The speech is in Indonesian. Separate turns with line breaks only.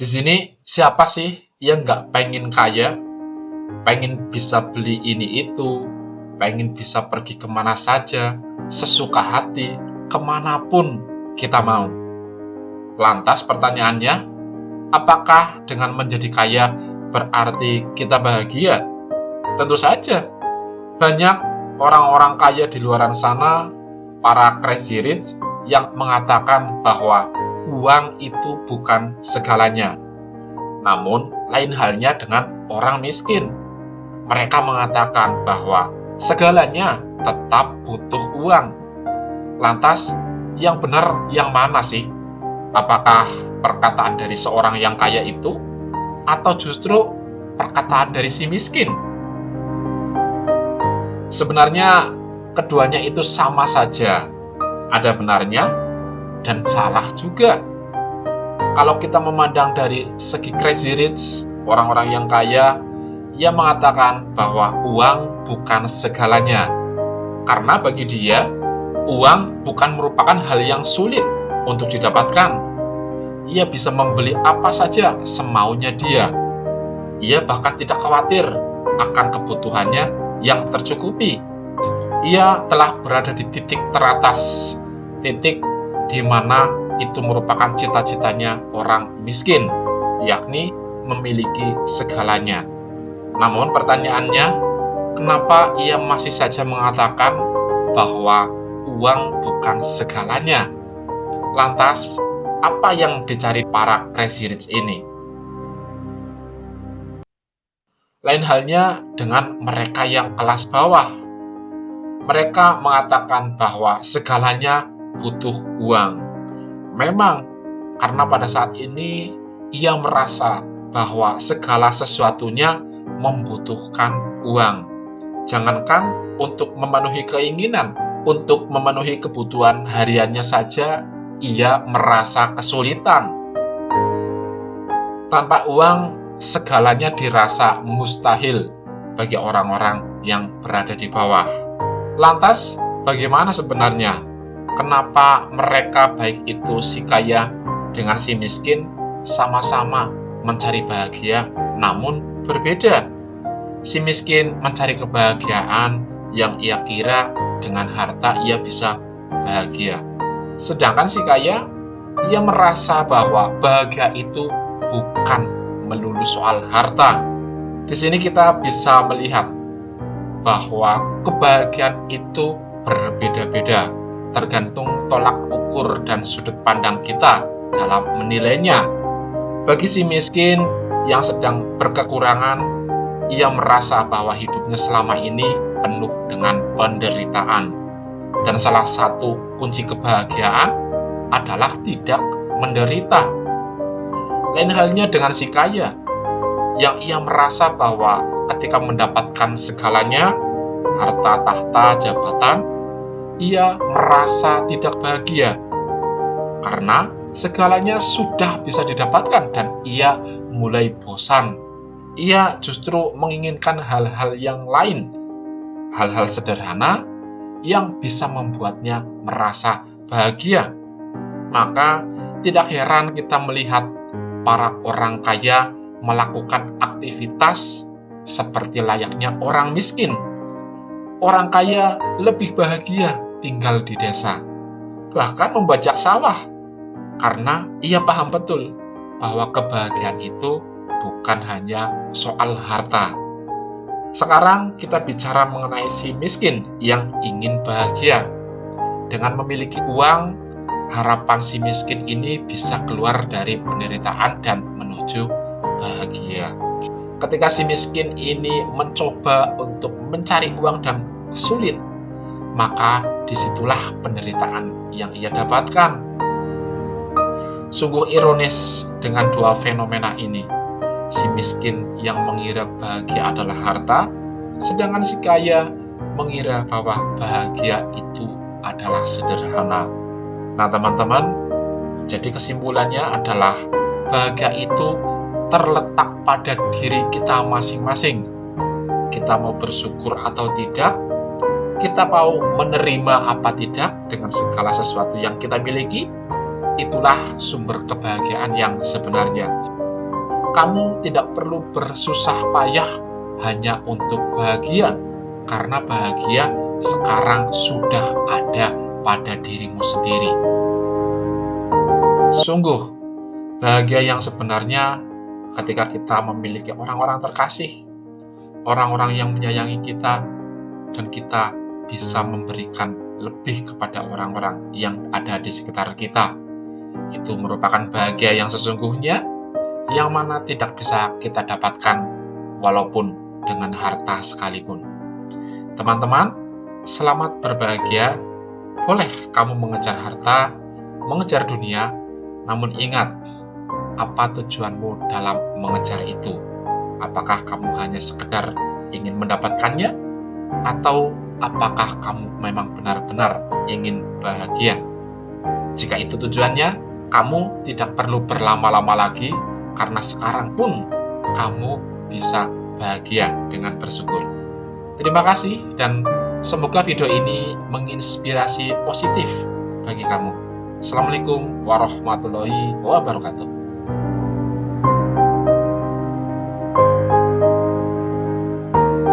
Di sini siapa sih yang nggak pengen kaya, pengen bisa beli ini itu, pengen bisa pergi kemana saja, sesuka hati, kemanapun kita mau. Lantas pertanyaannya, apakah dengan menjadi kaya berarti kita bahagia? Tentu saja. Banyak orang-orang kaya di luar sana, para crazy rich, yang mengatakan bahwa uang itu bukan segalanya. Namun, lain halnya dengan orang miskin. Mereka mengatakan bahwa segalanya tetap butuh uang. Lantas, yang benar yang mana sih? Apakah perkataan dari seorang yang kaya itu, atau justru perkataan dari si miskin? Sebenarnya, keduanya itu sama saja. Ada benarnya dan salah juga. Kalau kita memandang dari segi crazy rich, orang-orang yang kaya, ia mengatakan bahwa uang bukan segalanya. Karena bagi dia, uang bukan merupakan hal yang sulit untuk didapatkan. Ia bisa membeli apa saja semaunya dia. Ia bahkan tidak khawatir akan kebutuhannya yang tercukupi. Ia telah berada di titik teratas, titik di mana itu merupakan cita-citanya orang miskin, yakni memiliki segalanya. Namun pertanyaannya, kenapa ia masih saja mengatakan bahwa uang bukan segalanya? Lantas, apa yang dicari para crazy rich ini? Lain halnya dengan mereka yang kelas bawah. Mereka mengatakan bahwa segalanya butuh uang. Memang, karena pada saat ini ia merasa bahwa segala sesuatunya membutuhkan uang. Jangankan untuk memenuhi keinginan, untuk memenuhi kebutuhan hariannya saja, ia merasa kesulitan. Tanpa uang, segalanya dirasa mustahil bagi orang-orang yang berada di bawah. Lantas, bagaimana sebenarnya? Kenapa mereka baik itu si kaya dengan si miskin sama-sama mencari bahagia, namun berbeda? Si miskin mencari kebahagiaan yang ia kira dengan harta ia bisa bahagia. Sedangkan si kaya, ia merasa bahwa bahagia itu bukan melulu soal harta. Di sini kita bisa melihat bahwa kebahagiaan itu berbeda-beda, tergantung tolak ukur dan sudut pandang kita dalam menilainya. Bagi si miskin yang sedang berkekurangan, ia merasa bahwa hidupnya selama ini penuh dengan penderitaan. Dan salah satu kunci kebahagiaan adalah tidak menderita. Lain halnya dengan si kaya, yang ia merasa bahwa ketika mendapatkan segalanya, harta, tahta, jabatan, ia merasa tidak bahagia. Karena segalanya sudah bisa didapatkan dan ia mulai bosan. Ia justru menginginkan hal-hal yang lain, hal-hal sederhana yang bisa membuatnya merasa bahagia. Maka tidak heran kita melihat para orang kaya melakukan aktivitas seperti layaknya orang miskin. Orang kaya lebih bahagia tinggal di desa, bahkan membajak sawah, karena ia paham betul bahwa kebahagiaan itu bukan hanya soal harta. Sekarang kita bicara mengenai si miskin yang ingin bahagia. Dengan memiliki uang, harapan si miskin ini bisa keluar dari penderitaan dan menuju bahagia. Ketika si miskin ini mencoba untuk mencari uang dan sulit, maka disitulah penderitaan yang ia dapatkan. Sungguh ironis dengan dua fenomena ini. Si miskin yang mengira bahagia adalah harta, sedangkan si kaya mengira bahwa bahagia itu adalah sederhana. Nah teman-teman, jadi kesimpulannya adalah bahagia itu terletak pada diri kita masing-masing. Kita mau bersyukur atau tidak, kita mau menerima apa tidak dengan segala sesuatu yang kita miliki, itulah sumber kebahagiaan yang sebenarnya. Kamu tidak perlu bersusah payah hanya untuk bahagia, karena bahagia sekarang sudah ada pada dirimu sendiri. Sungguh, bahagia yang sebenarnya ketika kita memiliki orang-orang terkasih, orang-orang yang menyayangi kita, dan kita bisa memberikan lebih kepada orang-orang yang ada di sekitar kita. Itu merupakan bahagia yang sesungguhnya, yang mana tidak bisa kita dapatkan walaupun dengan harta sekalipun. Teman-teman, selamat berbahagia. Boleh kamu mengejar harta, mengejar dunia, namun ingat, apa tujuanmu dalam mengejar itu? Apakah kamu hanya sekedar ingin mendapatkannya? Atau apakah kamu memang benar-benar ingin bahagia? Jika itu tujuannya, kamu tidak perlu berlama-lama lagi, karena sekarang pun kamu bisa bahagia dengan bersyukur. Terima kasih, dan semoga video ini menginspirasi positif bagi kamu. Assalamualaikum warahmatullahi wabarakatuh.